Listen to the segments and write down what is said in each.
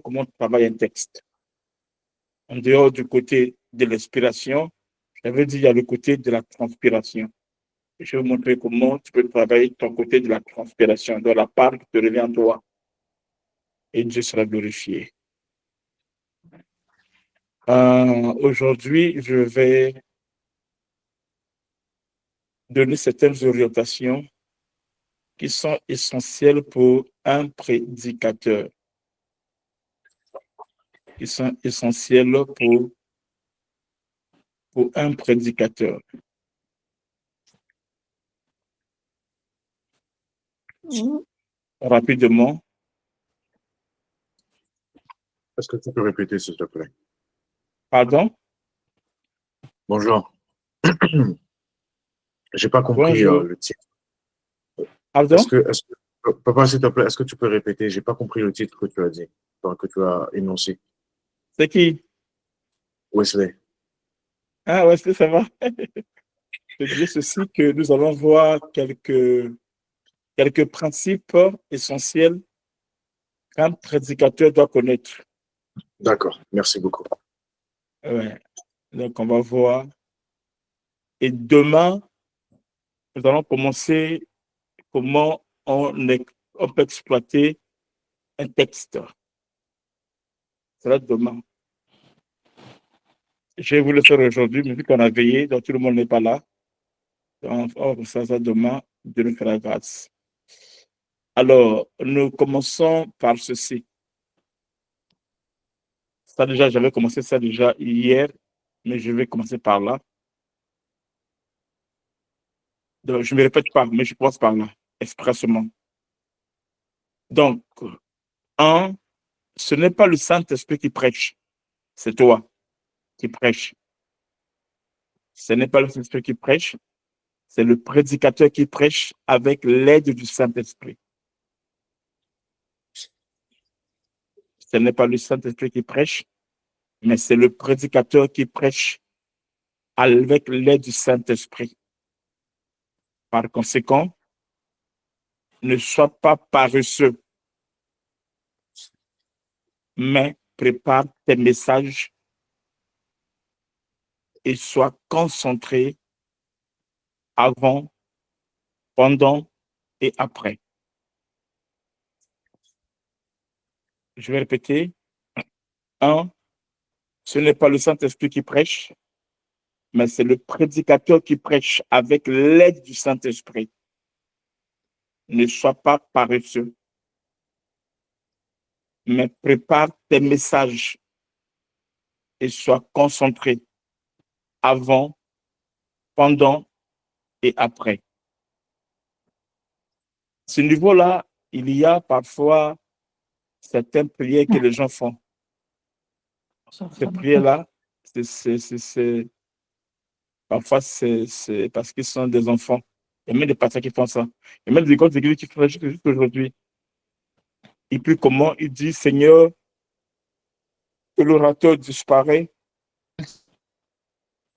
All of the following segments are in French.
comment on travaille un texte. En dehors du côté de l'inspiration, j'avais dit il y a le côté de la transpiration. Je vais vous montrer comment tu peux travailler ton côté de la transpiration, de la part qui te revient en toi. Et Dieu sera glorifié. Aujourd'hui, je vais donner certaines orientations qui sont essentielles pour un prédicateur. Qui sont essentielles pour un prédicateur. Rapidement. Est-ce que tu peux répéter, s'il te plaît? Pardon? Bonjour. J'ai pas compris Bonjour. le titre. Pardon? Papa, s'il te plaît, est-ce que tu peux répéter? J'ai pas compris le titre que tu as dit, que tu as énoncé. C'est qui? Wesley. Ah, Wesley, ça va? Je disais ceci que nous allons voir quelques principes essentiels qu'un prédicateur doit connaître. D'accord, merci beaucoup. Ouais. Donc, on va voir. Et demain, nous allons commencer comment on peut exploiter un texte. C'est là demain. Je vais vous le faire aujourd'hui, mais vu qu'on a veillé, donc tout le monde n'est pas là. Donc, on va faire ça demain, Dieu nous fera grâce. Alors, nous commençons par ceci. Ça déjà, j'avais commencé ça déjà hier, mais je vais commencer par là. Donc, je ne me répète pas, mais je commence par là, expressement. Donc, ce n'est pas le Saint-Esprit qui prêche, c'est toi qui prêche. Ce n'est pas le Saint-Esprit qui prêche, c'est le prédicateur qui prêche avec l'aide du Saint-Esprit. Ce n'est pas le Saint-Esprit qui prêche, mais c'est le prédicateur qui prêche avec l'aide du Saint-Esprit. Par conséquent, ne sois pas paresseux, mais prépare tes messages et sois concentré avant, pendant et après. Je vais répéter. 1, ce n'est pas le Saint-Esprit qui prêche, mais c'est le prédicateur qui prêche avec l'aide du Saint-Esprit. Ne sois pas paresseux, mais prépare tes messages et sois concentré avant, pendant et après. À ce niveau-là, il y a parfois certaines prières que les gens font. Ces prières-là, parfois, c'est parce qu'ils sont des enfants. Il y a même des pasteurs qui font ça. Il y a même des grosses églises qui font ça juste aujourd'hui. Et puis comment il dit, Seigneur, que l'orateur disparaît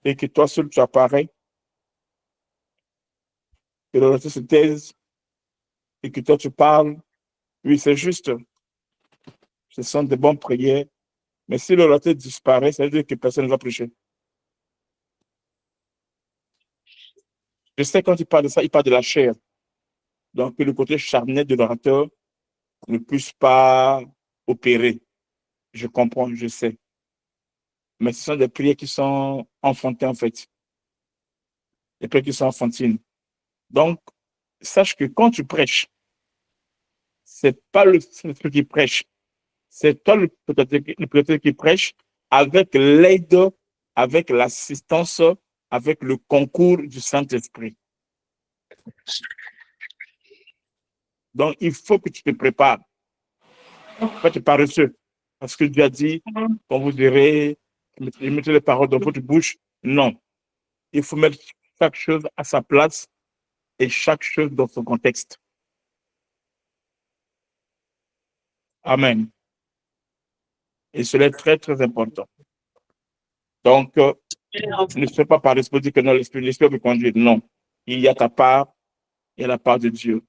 et que toi seul tu apparais, que l'orateur se taise et que toi tu parles. Oui, c'est juste. Ce sont des bonnes prières. Mais si l'orateur disparaît, ça veut dire que personne ne va prêcher. Je sais quand il parle de ça, il parle de la chair. Donc, que le côté charnel de l'orateur ne puisse pas opérer. Je comprends, je sais. Mais ce sont des prières qui sont enfantines, en fait. Des prières qui sont enfantines. Donc, sache que quand tu prêches, c'est pas le Saint-Esprit qui prêche. C'est toi le prêteur qui prêche avec l'aide, avec l'assistance, avec le concours du Saint-Esprit. Donc, il faut que tu te prépares. Pas te paresseux. Parce que Dieu a dit, quand vous direz, mettez les paroles dans votre bouche. Non. Il faut mettre chaque chose à sa place et chaque chose dans son contexte. Amen. Et cela est très, très important. Donc, ne sois pas paresseux pour dire que non, l'esprit me conduit. Non. Il y a ta part et la part de Dieu.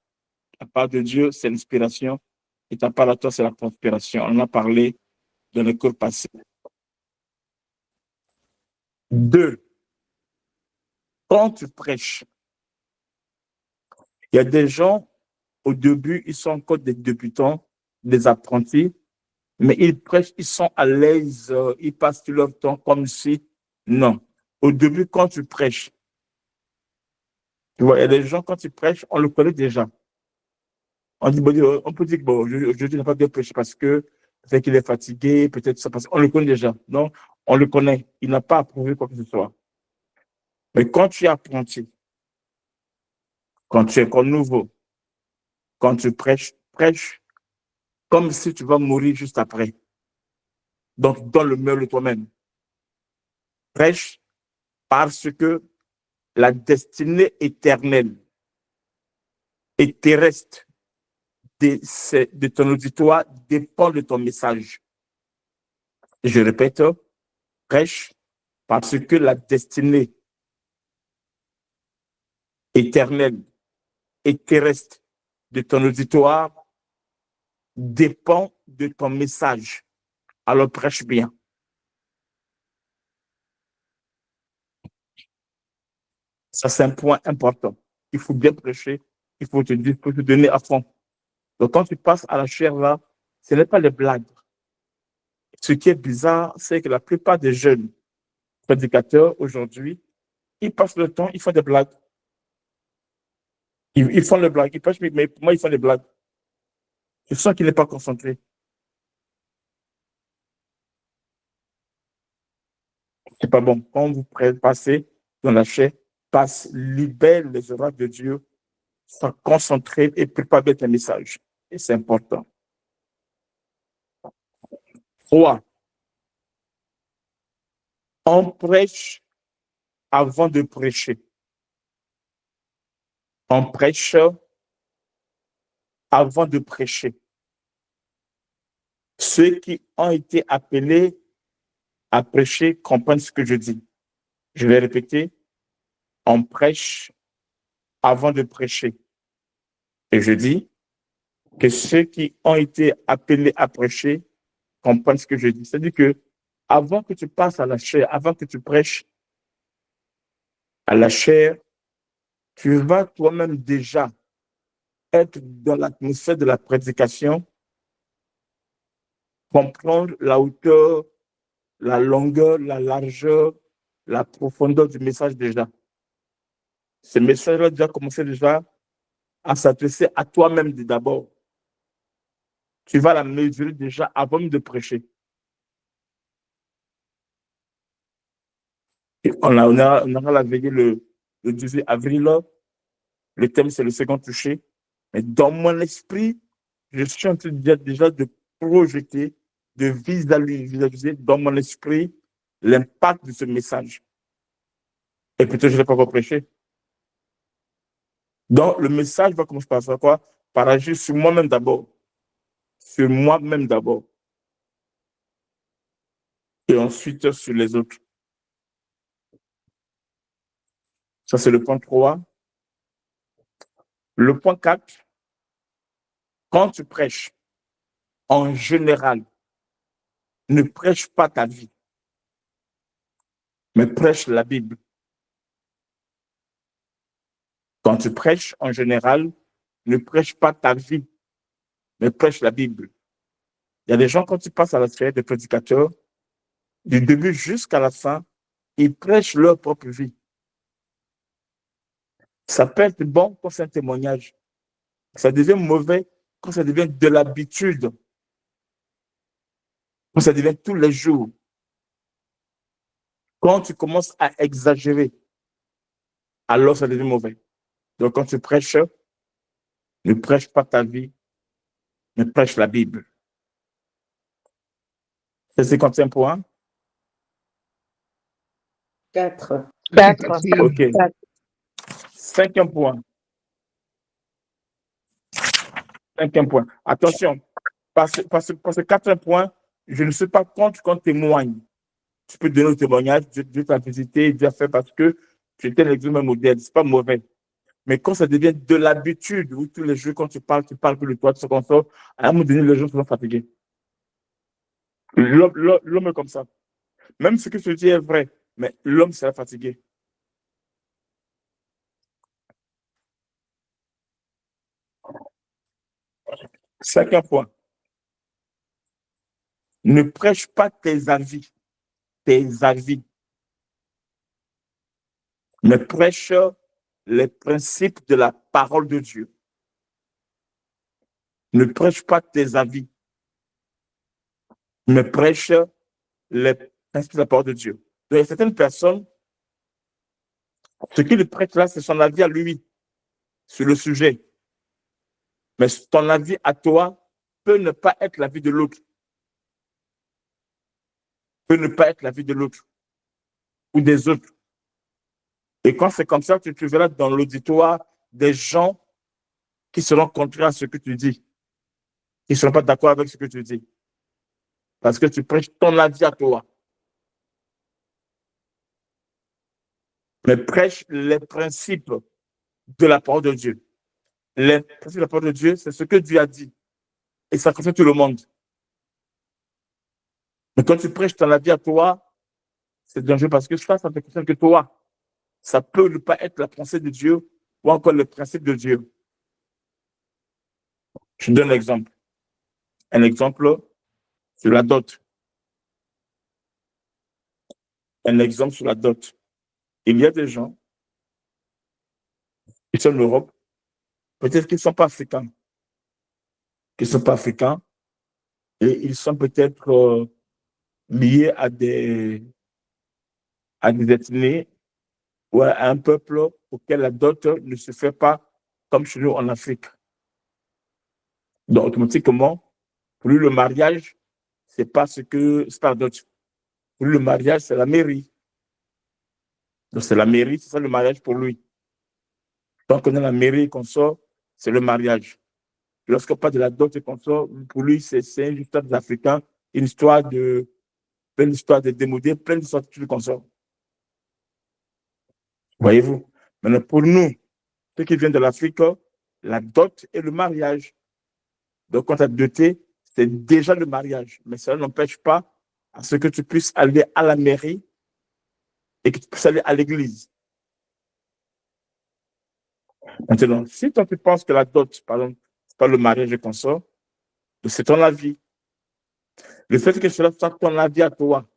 La part de Dieu, c'est l'inspiration. préparatoire, c'est la conspiration. On en a parlé dans le cours passé. 2. Quand tu prêches, il y a des gens, au début, ils sont encore des débutants, des apprentis, mais ils prêchent, ils sont à l'aise, ils passent tout leur temps comme si, non. Au début, quand tu prêches, tu vois, il y a des gens, quand ils prêchent, on le connaît déjà. On peut dire que bon, aujourd'hui, il n'a pas bien prêché parce que peut-être qu'il est fatigué, peut-être ça passe. On le connaît déjà. Non, on le connaît. Il n'a pas approuvé quoi que ce soit. Mais quand tu es apprenti, quand tu es encore nouveau, quand tu prêches, prêche comme si tu vas mourir juste après. Donc, donne le meilleur de toi-même. Prêche parce que la destinée éternelle et terrestre de ton auditoire dépend de ton message. Je répète, prêche parce que la destinée éternelle et terrestre de ton auditoire dépend de ton message. Alors prêche bien. Ça, c'est un point important. Il faut bien prêcher, il faut te donner à fond. Donc, quand tu passes à la chair là, ce n'est pas les blagues. Ce qui est bizarre, c'est que la plupart des jeunes prédicateurs aujourd'hui, ils passent le temps, ils font des blagues. Ils font les blagues, ils prêchent, mais pour moi, ils font des blagues. Je sens qu'il n'est pas concentré. C'est pas bon. Quand vous passez dans la chair, libère les oracles de Dieu, sois concentré et prépare bien tes messages. Et c'est important. 3. On prêche avant de prêcher. On prêche avant de prêcher. Ceux qui ont été appelés à prêcher comprennent ce que je dis. Je vais répéter. On prêche avant de prêcher. Et je dis que ceux qui ont été appelés à prêcher comprennent ce que je dis. C'est-à-dire que avant que tu passes à la chair, avant que tu prêches à la chair, tu vas toi-même déjà être dans l'atmosphère de la prédication, comprendre la hauteur, la longueur, la largeur, la profondeur du message déjà. Ce message-là déjà commencé déjà à s'adresser à toi-même d'abord. Tu vas la mesurer déjà avant de prêcher. Et on aura la veillée le 18 avril. Le thème, c'est le second toucher. Mais dans mon esprit, je suis en train déjà de projeter, de visualiser dans mon esprit l'impact de ce message. Et peut-être je ne l'ai pas encore prêché. Donc, le message va commencer par faire quoi? Par agir sur moi-même d'abord. Sur moi-même d'abord. Et ensuite sur les autres. Ça, c'est le point 3. Le point 4, quand tu prêches, en général, ne prêche pas ta vie, mais prêche la Bible. Quand tu prêches, en général, ne prêche pas ta vie, mais prêche la Bible. Il y a des gens, quand ils passent à la sphère des prédicateurs, du début jusqu'à la fin, ils prêchent leur propre vie. Ça peut être bon quand c'est un témoignage. Ça devient mauvais quand ça devient de l'habitude. Quand ça devient tous les jours. Quand tu commences à exagérer, alors ça devient mauvais. Donc quand tu prêches, ne prêche pas ta vie, mais prêche la Bible. C'est 55 points. 4. OK. 5e point. 5e point. Attention, parce que 4e point, je ne sais pas quand tu témoignes. Tu peux donner le témoignage, Dieu t'a visité, Dieu a fait parce que tu étais l'exemple modèle. Ce n'est pas mauvais. Mais quand ça devient de l'habitude, où tous les jours, quand tu parles que le toi, tu te consoles, à un moment donné, les gens sont fatigués. L'homme est comme ça. Même ce que je dis est vrai, mais l'homme sera fatigué. Cinquième point. Ne prêche pas tes avis. Tes avis. Mais prêche les principes de la parole de Dieu. Ne prêche pas tes avis. Mais prêche les principes de la parole de Dieu. Donc, il y a certaines personnes, ce qu'il prêche là, c'est son avis à lui sur le sujet. Mais ton avis à toi peut ne pas être l'avis de l'autre. Peut ne pas être l'avis de l'autre ou des autres. Et quand c'est comme ça, tu verras dans l'auditoire des gens qui seront contraires à ce que tu dis. Qui ne seront pas d'accord avec ce que tu dis. Parce que tu prêches ton avis à toi. Mais prêche les principes de la parole de Dieu. Les principes de la parole de Dieu, c'est ce que Dieu a dit. Et ça concerne tout le monde. Mais quand tu prêches ton avis à toi, c'est dangereux parce que ça ne te concerne que toi. Ça peut ne pas être la pensée de Dieu ou encore le principe de Dieu. Je donne un exemple. Un exemple sur la dot. Un exemple sur la dot. Il y a des gens qui sont en Europe, peut-être qu'ils ne sont pas africains, et ils sont peut-être liés à des ethnies ou à un peuple auquel la dot ne se fait pas comme chez nous en Afrique. Donc, automatiquement, pour lui, le mariage, c'est pas la dot. Pour lui, le mariage, c'est la mairie. Donc, c'est la mairie, c'est ça le mariage pour lui. Tant qu'on a la mairie et qu'on sort, c'est le mariage. Lorsqu'on parle de la dot et qu'on sort, pour lui, c'est une histoire des Africains, une histoire plein d'histoires de démodés, plein d'histoires de qu'on sort. Voyez-vous? Maintenant, pour nous, ceux qui viennent de l'Afrique, la dot est le mariage. Donc, quand tu as doté, c'est déjà le mariage. Mais cela n'empêche pas à ce que tu puisses aller à la mairie et que tu puisses aller à l'église. Maintenant, si toi tu penses que la dot, par exemple, c'est pas le mariage qu'on sort, c'est ton avis. Le fait que cela soit ton avis à toi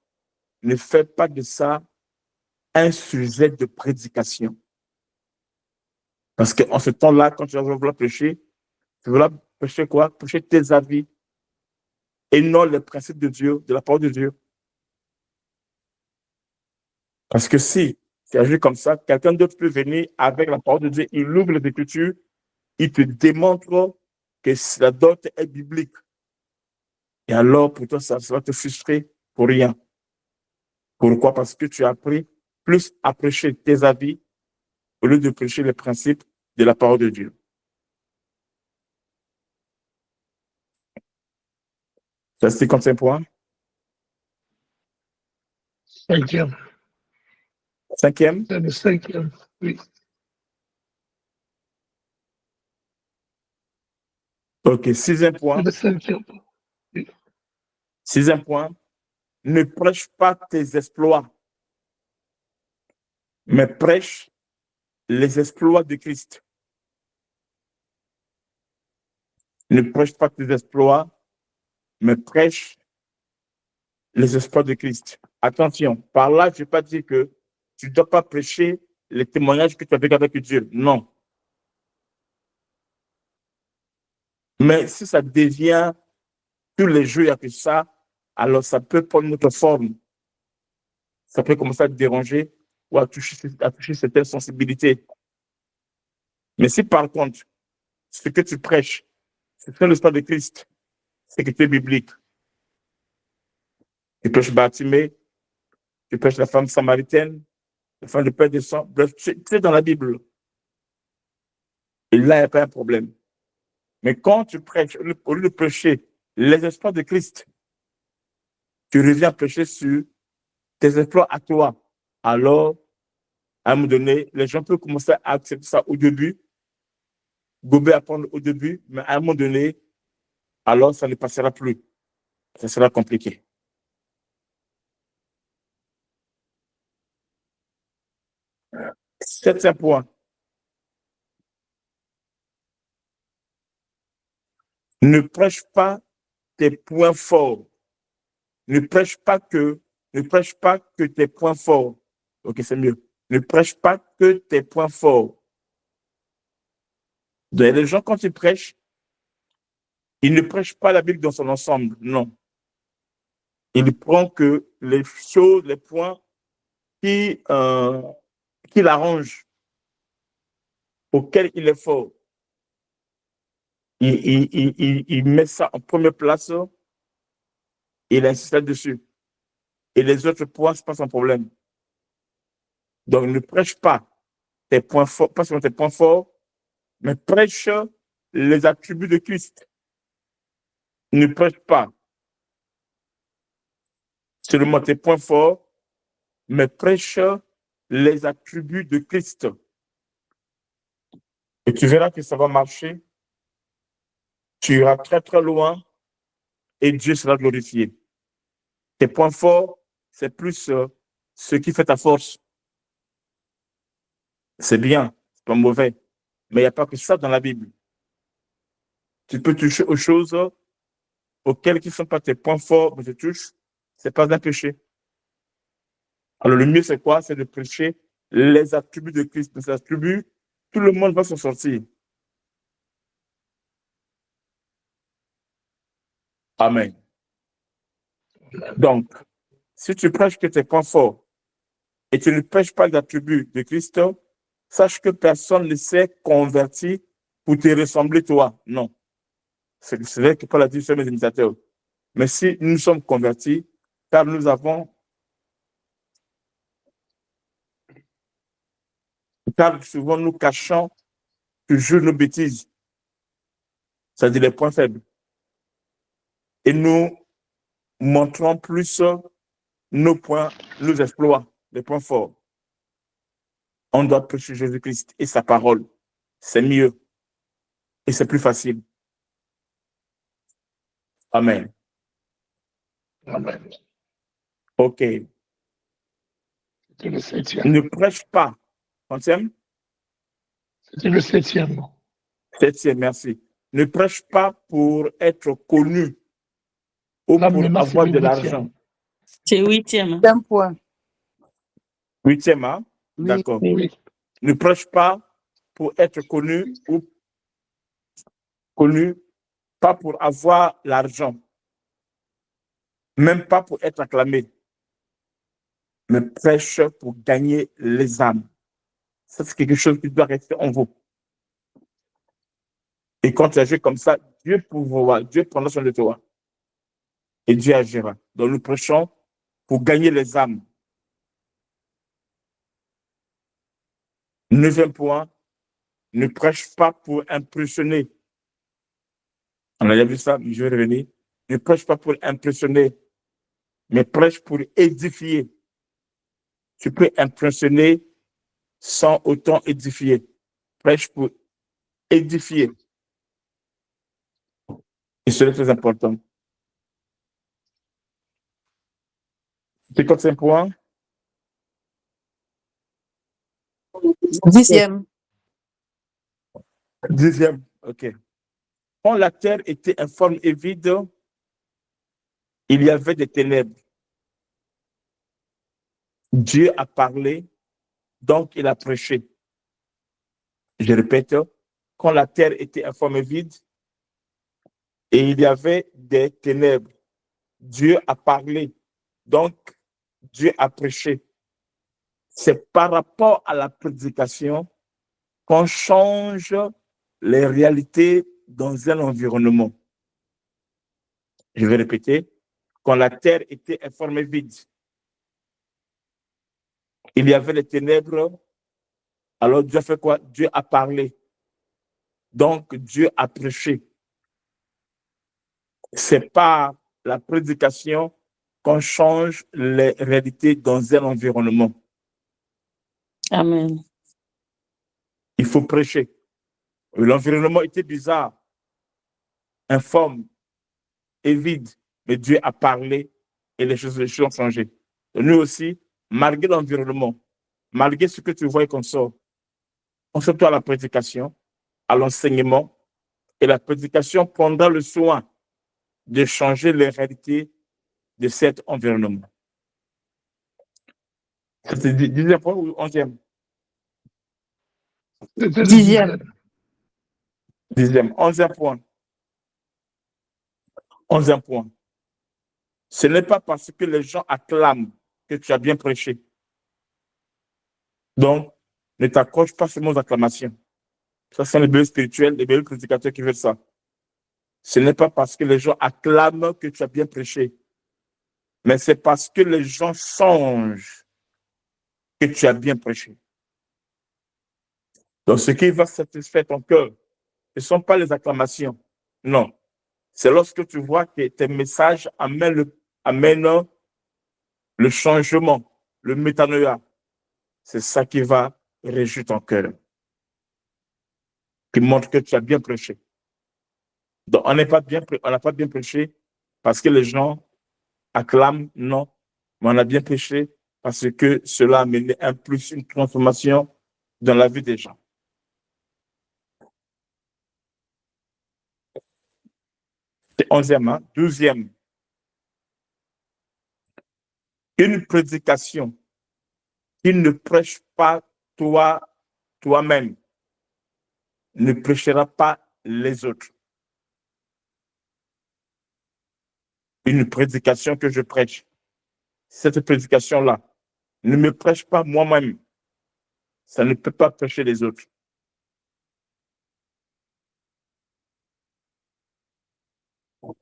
ne fait pas de ça un sujet de prédication. Parce qu'en ce temps-là, quand tu vas vouloir prêcher, tu vas prêcher quoi? Prêcher tes avis et non les principes de Dieu, de la parole de Dieu. Parce que si tu agis comme ça, quelqu'un d'autre peut venir avec la parole de Dieu, il ouvre les Écritures, il te démontre que la dot est biblique. Et alors, pour toi, ça va te frustrer pour rien. Pourquoi? Parce que tu as appris plus à prêcher tes avis au lieu de prêcher les principes de la parole de Dieu. Ça, c'est comme un point. Cinquième. Cinquième. C'est le cinquième. Oui. OK. Sixième point. C'est le cinquième. Oui. Sixième point. Ne prêche pas tes exploits, mais prêche les exploits de Christ. Ne prêche pas tes exploits, mais prêche les exploits de Christ. Attention, par là, je ne vais pas dire que tu ne dois pas prêcher les témoignages que tu as vécu avec Dieu. Non. Mais si ça devient tous les jours, il n'y a que ça, alors ça peut prendre une autre forme. Ça peut commencer à te déranger ou à toucher certaines sensibilités. Mais si par contre, ce que tu prêches, c'est l'histoire de Christ, c'est que tu es biblique. Tu prêches Bartimée, tu prêches la femme samaritaine, la femme de Père de sang, bref, tu es dans la Bible. Et là, il n'y a pas un problème. Mais quand tu prêches, au lieu de prêcher les exploits de Christ, tu reviens prêcher sur tes exploits à toi. Alors, À un moment donné, les gens peuvent commencer à accepter ça au début, gober à prendre au début, mais à un moment donné, alors ça ne passera plus. Ça sera compliqué. Septième point. Ne prêche pas tes points forts. Ne prêche pas que tes points forts. Ok, c'est mieux. Ne prêche pas que tes points forts. Donc, les gens, quand ils prêchent, ils ne prêchent pas la Bible dans son ensemble. Non. Ils prennent que les choses, les points qui l'arrangent, auxquels il est fort. Il met ça en première place et il insiste là-dessus. Et les autres points, ce n'est pas son problème. Donc, ne prêche pas tes points forts, pas seulement tes points forts, mais prêche les attributs de Christ. Ne prêche pas seulement tes points forts, mais prêche les attributs de Christ. Et tu verras que ça va marcher. Tu iras très, très loin et Dieu sera glorifié. Tes points forts, c'est plus ce qui fait ta force. C'est bien, c'est pas mauvais. Mais il n'y a pas que ça dans la Bible. Tu peux toucher aux choses auxquelles qui ne sont pas tes points forts, mais tu touches, ce n'est pas un péché. Alors le mieux, c'est quoi? C'est de prêcher les attributs de Christ. Les attributs, tout le monde va s'en sortir. Amen. Donc, si tu prêches que tes points forts et tu ne prêches pas les attributs de Christ, sache que personne ne s'est converti pour te ressembler toi. Non. C'est vrai que Paul a dit, sur mes imitateurs. Mais si nous sommes convertis, car nous avons, car souvent nous cachons toujours nos bêtises, c'est-à-dire les points faibles. Et nous montrons plus nos points, nos exploits, les points forts. On doit prêcher Jésus-Christ et sa parole. C'est mieux. Et c'est plus facile. Amen. Amen. OK. C'était le septième. Ne prêche pas. Quantième? C'était le septième. Septième, merci. Ne prêche pas pour être connu ou Là, pour maintenant, c'est avoir le de huitième. l'argent. C'est huitième. D'un point. Huitième, hein? Oui. D'accord. Oui. Ne prêche pas pour être connu ou connu, pas pour avoir l'argent, même pas pour être acclamé, mais prêche pour gagner les âmes. Ça, c'est quelque chose qui doit rester en vous. Et quand tu agis comme ça, Dieu prendra soin de toi. Et Dieu agira. Donc nous prêchons pour gagner les âmes. Neuvième point, ne prêche pas pour impressionner. On a déjà vu ça, mais je vais revenir. Ne prêche pas pour impressionner, mais prêche pour édifier. Tu peux impressionner sans autant édifier. Prêche pour édifier. Et c'est très important. C'est quoi ce point? 10e. Dixième, ok. Quand la terre était informe et vide, il y avait des ténèbres. Dieu a parlé, donc il a prêché. Je répète, quand la terre était informe et vide, et il y avait des ténèbres, Dieu a parlé, donc Dieu a prêché. C'est par rapport à la prédication qu'on change les réalités dans un environnement. Je vais répéter, quand la terre était informe et vide, il y avait les ténèbres, alors Dieu a fait quoi? Dieu a parlé. Donc Dieu a prêché. C'est par la prédication qu'on change les réalités dans un environnement. Amen. Il faut prêcher. L'environnement était bizarre, informe et vide, mais Dieu a parlé et les choses ont changé. Et nous aussi, malgré l'environnement, malgré ce que tu vois et qu'on sort, on sort à la prédication, à l'enseignement, et la prédication prendra le soin de changer les réalités de cet environnement. C'était 10e point ou 11e? C'était le 10e. 10e, 11e point. 11e point. Ce n'est pas parce que les gens acclament que tu as bien prêché. Donc, ne t'accroche pas seulement aux acclamations. Ça, c'est les bébés spirituels, les bébés prédicateurs qui veulent ça. Ce n'est pas parce que les gens acclament que tu as bien prêché, mais c'est parce que les gens songent que tu as bien prêché. Donc, ce qui va satisfaire ton cœur, ce ne sont pas les acclamations. Non. C'est lorsque tu vois que tes messages amènent le changement, le métanoïa. C'est ça qui va réjouir ton cœur, qui montre que tu as bien prêché. Donc, on n'a pas bien prêché parce que les gens acclament, non, mais on a bien prêché parce que cela a amené un plus, une transformation dans la vie des gens. C'est 11e, hein? 12e. Une prédication qui ne prêche pas toi-même ne prêchera pas les autres. Une prédication que je prêche, cette prédication-là, ne me prêche pas moi-même. Ça ne peut pas prêcher les autres.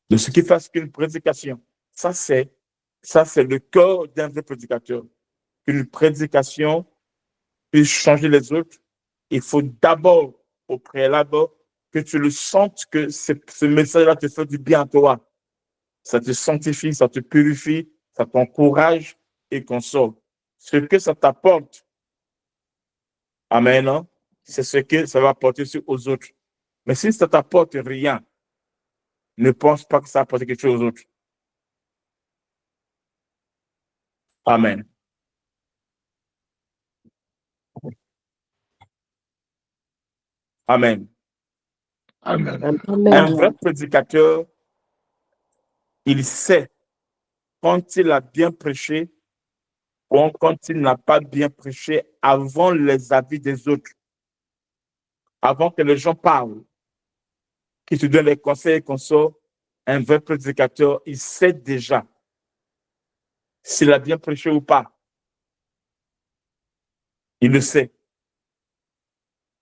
De ce qui fasse qu'une prédication, ça c'est le cœur d'un vrai prédicateur. Une prédication puisse changer les autres, il faut d'abord, au préalable, que tu le sentes que ce message-là te fait du bien à toi. Ça te sanctifie, ça te purifie, ça t'encourage et console. Ce que ça t'apporte, amen, hein, c'est ce que ça va apporter aux autres. Mais si ça t'apporte rien, ne pense pas que ça apporte quelque chose aux autres. Amen. Amen. Amen. Un vrai prédicateur, il sait quand il a bien prêché ou quand il n'a pas bien prêché avant les avis des autres, avant que les gens parlent, qu'ils te donnent les conseils et consorts. Un vrai prédicateur, il sait déjà s'il a bien prêché ou pas. Il le sait.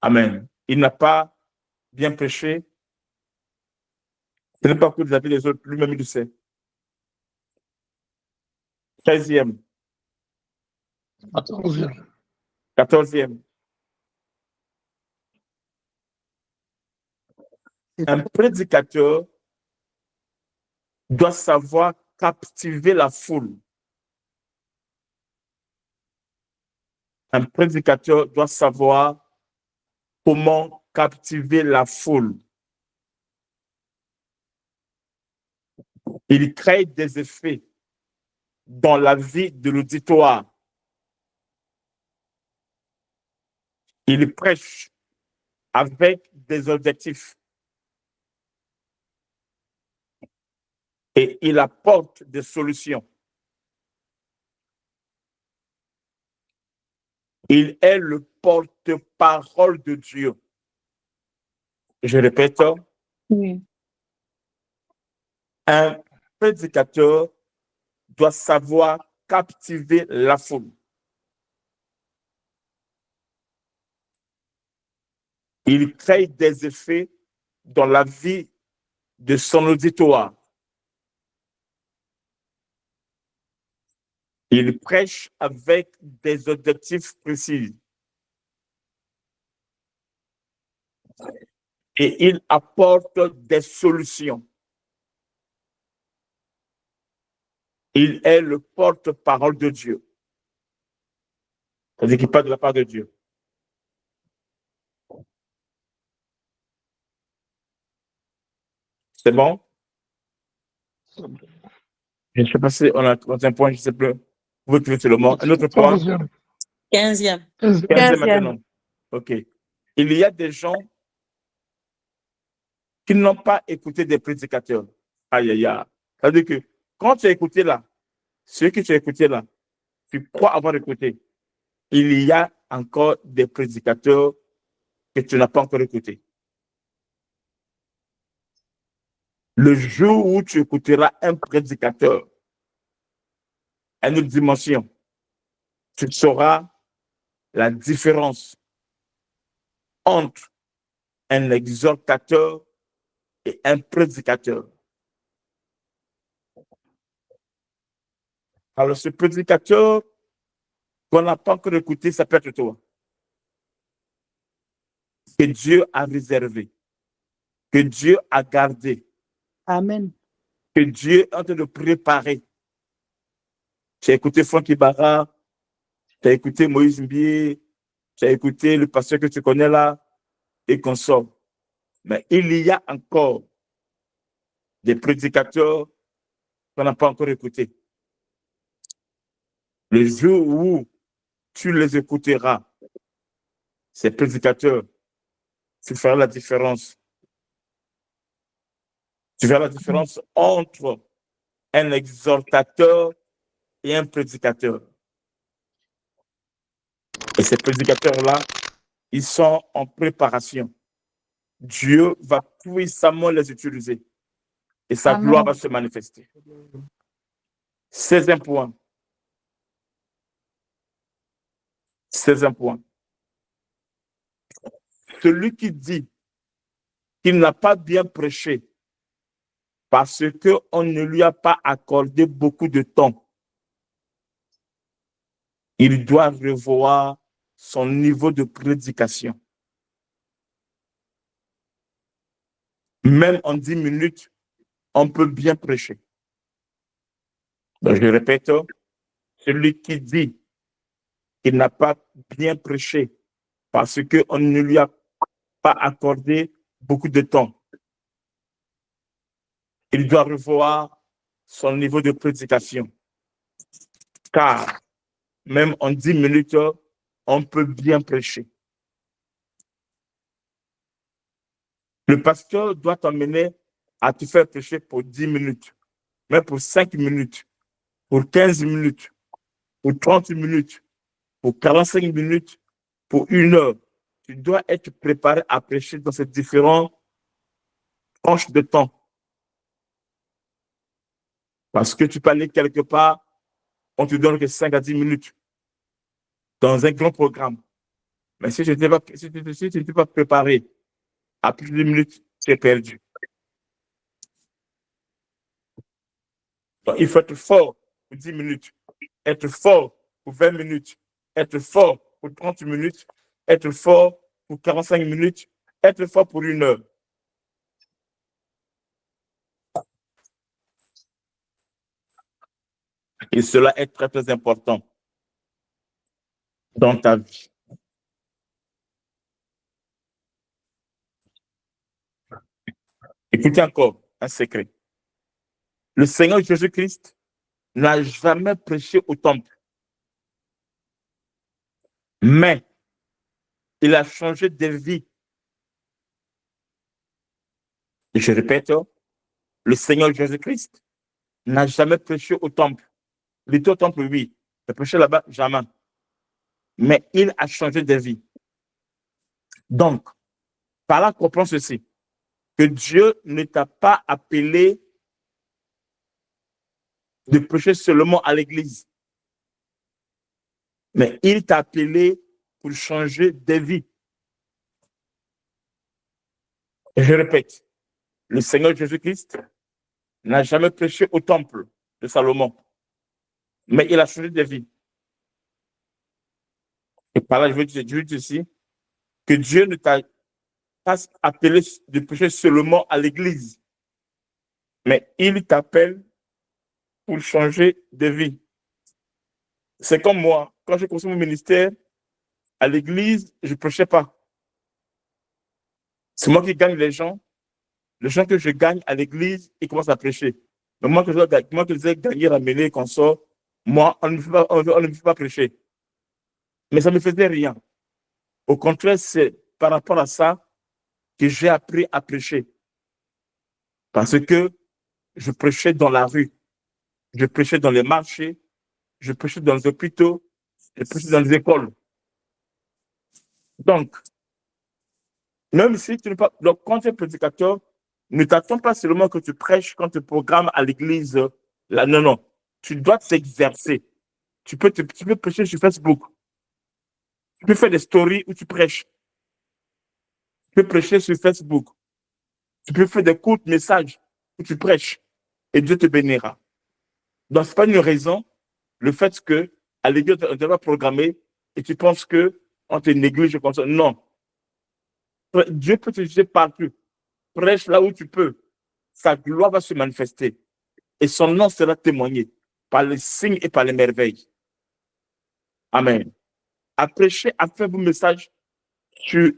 Amen. Il n'a pas bien prêché. Ce n'est pas pour les avis des autres, lui-même il le sait. 13e, 14e. 14e. Un prédicateur doit savoir captiver la foule. Un prédicateur doit savoir comment captiver la foule. Il crée des effets dans la vie de l'auditoire. Il prêche avec des objectifs. Et il apporte des solutions. Il est le porte-parole de Dieu. Je répète, Oui. un prédicateur doit savoir captiver la foule. Il crée des effets dans la vie de son auditoire. Il prêche avec des objectifs précis. Et il apporte des solutions. Il est le porte-parole de Dieu. C'est-à-dire qu'il parle de la part de Dieu. C'est bon? Je ne sais pas si on a un point, je ne sais plus. Vous pouvez le mot. Un autre point. 14e. 15e. 15e maintenant. OK. Il y a des gens qui n'ont pas écouté des prédicateurs. Aïe, aïe, aïe. C'est-à-dire que quand tu as écouté là, ce que tu as écouté là, tu crois avoir écouté. Il y a encore des prédicateurs que tu n'as pas encore écoutés. Le jour où tu écouteras un prédicateur à une autre dimension, tu sauras la différence entre un exhortateur et un prédicateur. Alors, ce prédicateur qu'on n'a pas encore écouté, ça peut être toi. Que Dieu a réservé, que Dieu a gardé, Amen. que Dieu est en train de préparer. Tu as écouté Francky Barra, tu as écouté Moïse Mbié, tu as écouté le pasteur que tu connais là, et qu'on sort. Mais il y a encore des prédicateurs qu'on n'a pas encore écoutés. Le jour où tu les écouteras, ces prédicateurs, tu feras la différence. Tu verras la différence entre un exhortateur et un prédicateur. Et ces prédicateurs-là, ils sont en préparation. Dieu va puissamment les utiliser et sa Amen. gloire va se manifester. 16e point. 16e point. Celui qui dit qu'il n'a pas bien prêché parce qu'on ne lui a pas accordé beaucoup de temps, il doit revoir son niveau de prédication. Même en 10 minutes, on peut bien prêcher. Donc, je répète, celui qui dit qu'il n'a pas bien prêché parce qu'on ne lui a pas accordé beaucoup de temps, il doit revoir son niveau de prédication. Car même en 10 minutes, on peut bien prêcher. Le pasteur doit t'emmener à te faire prêcher pour 10 minutes, mais pour 5 minutes, pour 15 minutes, pour 30 minutes, pour 45 minutes, pour 1 heure. Tu dois être préparé à prêcher dans ces différentes tranches de temps. Parce que tu peux aller quelque part, on te donne que 5 à 10 minutes dans un grand programme. Mais si tu n'es pas préparé à plus de 10 minutes, tu es perdu. Donc, il faut être fort pour 10 minutes, être fort pour 20 minutes, être fort pour 30 minutes, être fort pour 45 minutes, être fort pour 1 heure. Et cela est très, très important dans ta vie. Écoutez encore un secret. Le Seigneur Jésus-Christ n'a jamais prêché au temple. Mais il a changé de vie. Et je répète, le Seigneur Jésus-Christ n'a jamais prêché au temple. Il était au temple, oui. Il prêchait là-bas, jamais. Mais il a changé de vie. Donc, par là, comprends ceci, que Dieu ne t'a pas appelé de prêcher seulement à l'église, mais il t'a appelé pour changer de vie. Et je répète, le Seigneur Jésus-Christ n'a jamais prêché au temple de Salomon, mais il a changé de vie. Et par là, je veux dire ici que Dieu ne t'a pas appelé de prêcher seulement à l'église, mais il t'appelle pour changer de vie. C'est comme moi, quand j'ai commencé mon ministère, À l'église, je ne prêchais pas. C'est moi qui gagne les gens. Les gens que je gagne à l'église, ils commencent à prêcher. Mais moi, que je les ai gagnés, ramenés, qu'on sort, moi, on ne me fait pas prêcher. Mais ça ne me faisait rien. Au contraire, c'est par rapport à ça que j'ai appris à prêcher. Parce que je prêchais dans la rue, je prêchais dans les marchés, je prêchais dans les hôpitaux, je prêchais dans les écoles. Donc, même si tu n'es pas. Donc, quand tu es prédicateur, ne t'attends pas seulement que tu prêches quand tu programmes à l'église. Là, non, non. Tu dois t'exercer. Tu peux prêcher sur Facebook. Tu peux faire des stories où tu prêches. Tu peux prêcher sur Facebook. Tu peux faire des courts messages où tu prêches. Et Dieu te bénira. Donc, ce n'est pas une raison, le fait que à l'église, on te va programmer et tu penses qu'on te néglige comme ça. Non. Dieu peut te juger partout. Prêche là où tu peux. Sa gloire va se manifester. Et son nom sera témoigné par les signes et par les merveilles. Amen. À prêcher, à faire vos messages sur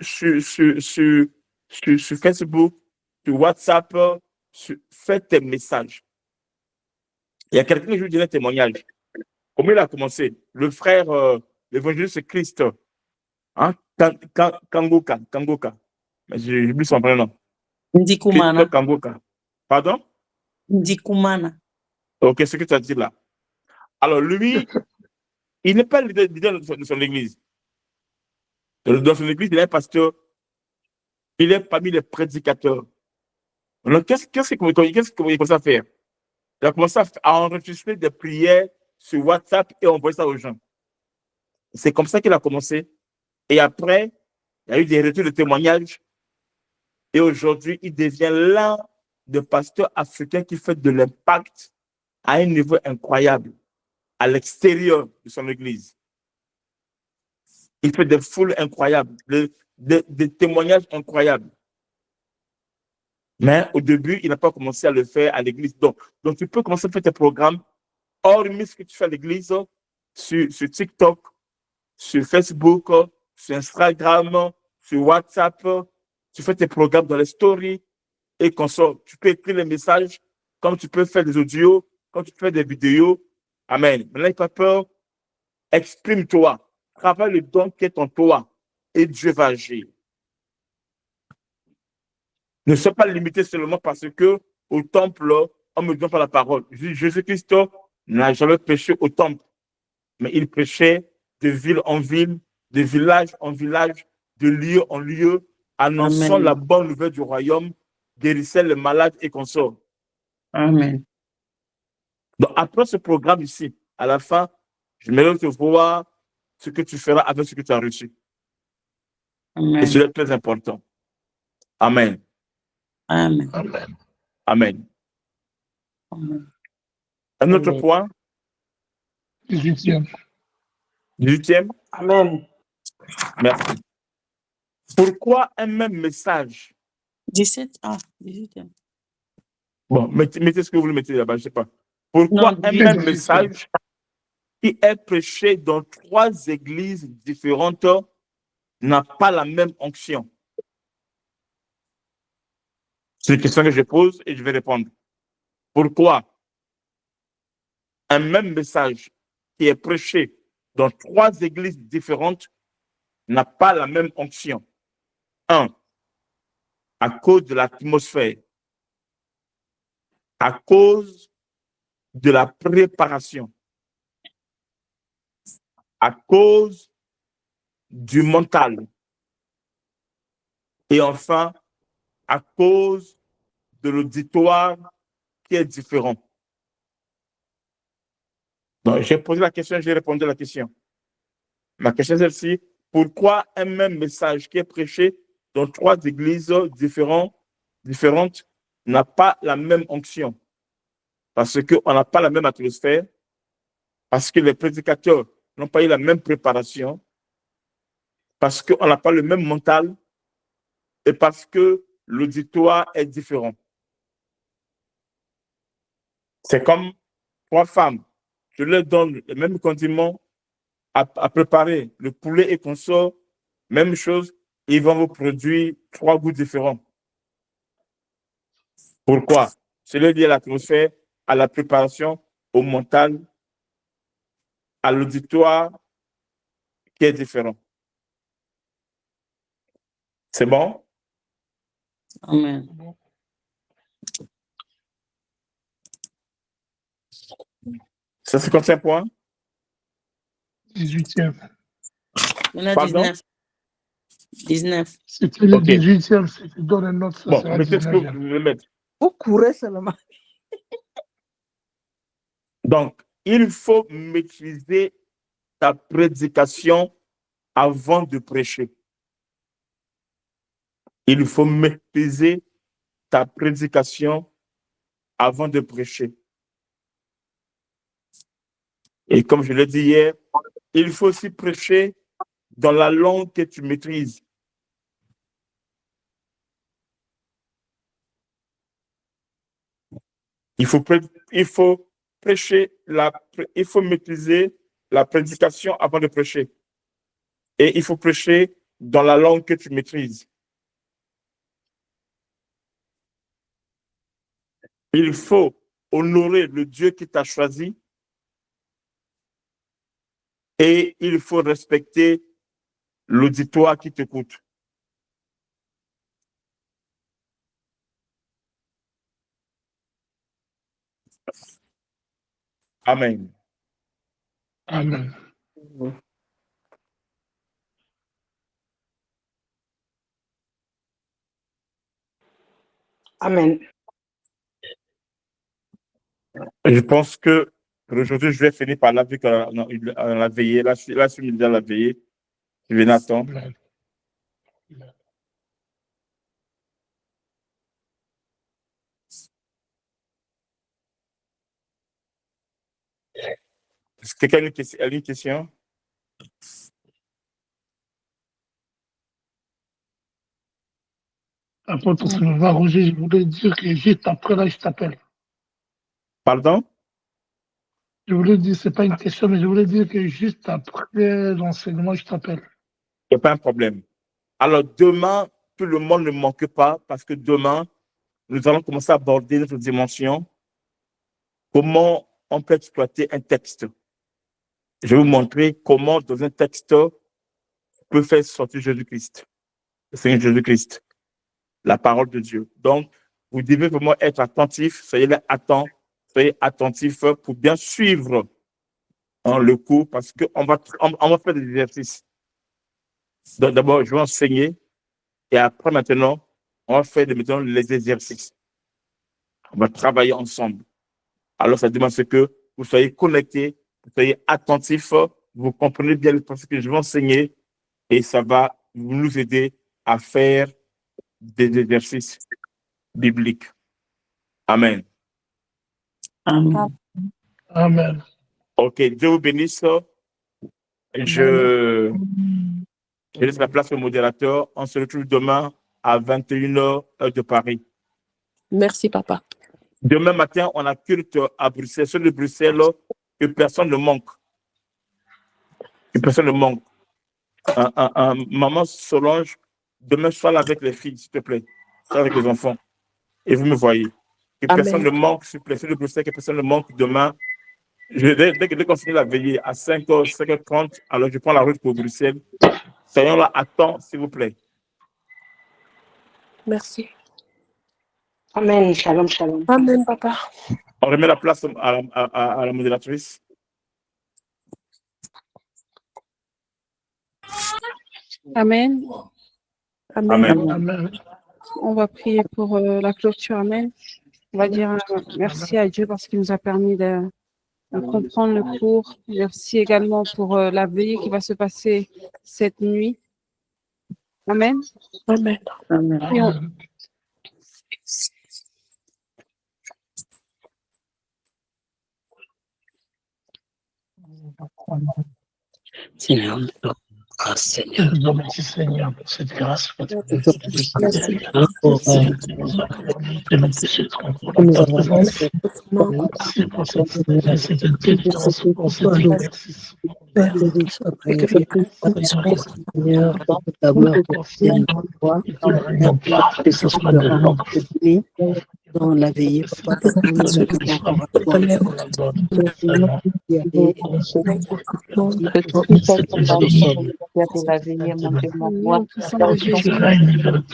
Facebook, sur WhatsApp, faites tes messages. Il y a quelqu'un qui je vous dirai un témoignage. Comment il a commencé? Le frère, l'évangéliste Christ, hein? Kangoka. Mais j'ai oublié son prénom. Ndikumana. Christ Kangoka. Pardon? Ndikumana. Ok, ce que tu as dit là. Alors lui, il n'est pas le leader de son église. Dans son église, il est un pasteur. Il est parmi les prédicateurs. Alors, qu'est-ce qu'il commence à faire? Il a commencé à enregistrer des prières sur WhatsApp et envoyer ça aux gens. C'est comme ça qu'il a commencé. Et après, il y a eu des retours de témoignages. Et aujourd'hui, il devient l'un des pasteurs africains qui fait de l'impact à un niveau incroyable à l'extérieur de son église. Il fait des foules incroyables, des témoignages incroyables. Mais au début, il n'a pas commencé à le faire à l'église. Donc, tu peux commencer à faire tes programmes, hormis ce que tu fais à l'église, sur TikTok, sur Facebook, sur Instagram, sur WhatsApp. Tu fais tes programmes dans les stories et qu'on sort. Tu peux écrire les messages, comme tu peux faire des audios, comme tu peux faire des vidéos. Amen. Maintenant, n'aie pas peur. Exprime-toi. Travaille le don qui est en toi et Dieu va agir. Ne sois pas limité seulement parce que au temple, on me donne pas la parole. Jésus-Christ n'a jamais prêché au temple, mais il prêchait de ville en ville, de village en village, de lieu en lieu, annonçant la bonne nouvelle du royaume, guérissant les malades et consorts. Amen. Donc, après ce programme ici, à la fin, je m'aimerais te voir ce que tu feras avec ce que tu as reçu. Amen. Et c'est très important. Amen. Amen. Amen. Amen. Amen. Un autre Amen. point, 18e. 18e. Amen. Merci. Pourquoi un même message? 17. Ah, 18e. Bon, mettez ce que vous voulez mettre là-bas, je ne sais pas. Pourquoi Non, un 18e. même message qui est prêché dans 3 églises différentes n'a pas la même onction? C'est une question que je pose et je vais répondre. Pourquoi un même message qui est prêché dans 3 églises différentes n'a pas la même onction? 1. À cause de l'atmosphère, à cause de la préparation, à cause du mental et enfin à cause de l'auditoire qui est différent. Donc, j'ai posé la question, j'ai répondu à la question. Ma question est celle-ci: pourquoi un même message qui est prêché dans 3 églises différentes n'a pas la même onction? Parce qu'on n'a pas la même atmosphère, parce que les prédicateurs n'ont pas eu la même préparation, parce qu'on n'a pas le même mental et parce que l'auditoire est différent. C'est comme 3 femmes. Je leur donne le même condiment à préparer. Le poulet et consorts, même chose, ils vont vous produire 3 goûts différents. Pourquoi? C'est lié à l'atmosphère, à la préparation, au mental, à l'auditoire qui est différent. C'est bon? Amen. Ça, c'est combien de points? 18e. On a Pardon? 19. 19. C'était le Ok. 18e, si tu donnes une note, ça Bon, sera mettez ce que 19e. vous voulez mettre. Vous courez seulement. Donc, il faut maîtriser ta prédication avant de prêcher. Il faut maîtriser ta prédication avant de prêcher. Et comme je l'ai dit hier, il faut aussi prêcher dans la langue que tu maîtrises. Il faut prêcher, il faut maîtriser la prédication avant de prêcher. Et il faut prêcher dans la langue que tu maîtrises. Il faut honorer le Dieu qui t'a choisi et il faut respecter l'auditoire qui t'écoute. Amen. Amen. Amen. Je pense que pour aujourd'hui, je vais finir par la veillée. Là, je suis dans la veillée. Je vais Nathan. Amen. Est-ce que quelqu'un a une question? Apôtre Sylvain Roger, je voulais dire que juste après là, je t'appelle. Pardon? Je voulais dire, c'est pas une question, mais je voulais dire que juste après l'enseignement, je t'appelle. Il n'y a pas un problème. Alors, demain, tout le monde ne manque pas parce que demain, nous allons commencer à aborder notre dimension. Comment on peut exploiter un texte. Je vais vous montrer comment, dans un texte, on peut faire sortir Jésus-Christ. Le Seigneur Jésus-Christ. La parole de Dieu. Donc, vous devez vraiment être attentif. Soyez attentifs pour bien suivre le cours parce qu'on va faire des exercices. Donc, d'abord, je vais enseigner et après, maintenant, on va faire les exercices. On va travailler ensemble. Alors, ça demande que vous soyez connectés, vous soyez attentifs, vous comprenez bien ce que je vais enseigner et ça va nous aider à faire des exercices bibliques. Amen. Amen. Amen. Ok, Dieu vous bénisse. Je laisse la place au modérateur. On se retrouve demain à 21h, heure de Paris. Merci, papa. Demain matin, on a culte à Bruxelles, sur de Bruxelles, que personne ne manque. Que personne ne manque. Maman Solange, demain, sois là avec les filles, s'il te plaît. Sois avec les enfants. Et vous me voyez. Que Amen. personne ne manque, s'il te plaît, sur de Bruxelles, que personne ne manque demain. Dès qu'on finit la veillée à 5h, 5h30, alors je prends la route pour Bruxelles. Soyons là à temps, s'il vous plaît. Merci. Amen. Shalom, shalom. Amen, papa. On remet la place à la modératrice. Amen. Amen. Amen. Amen. On va prier pour la clôture. Amen. On va dire merci à Dieu parce qu'il nous a permis de comprendre le cours. Merci également pour la veillée qui va se passer cette nuit. Amen. Amen. Amen. Et on- Amen. Seigneur, grâce, Seigneur. Je vous remercie, Seigneur, pour cette grâce. Pour cette Merci. Merci pour cette intelligence, pour cet exercice. Père béni soit glorifié par l'Esprit, Seigneur, de toute la gloire te revienne à toi. Que ce soit de l'homme béni dans la veillée, papa, que nous soyons encore à toi.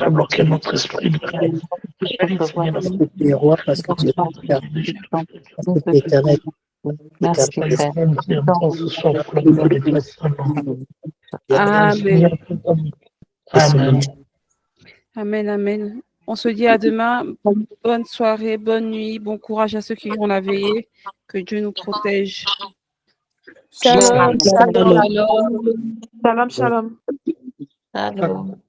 Bloquer notre esprit Les rois, parce que tu es Père, éternel. Merci, Père. Amen. Amen. Amen, amen. On se dit à demain. Bonne soirée, bonne nuit, bon courage à ceux qui vont la veiller. Que Dieu nous protège. Shalom, Shalom. shalom. Shalom, shalom. Shalom.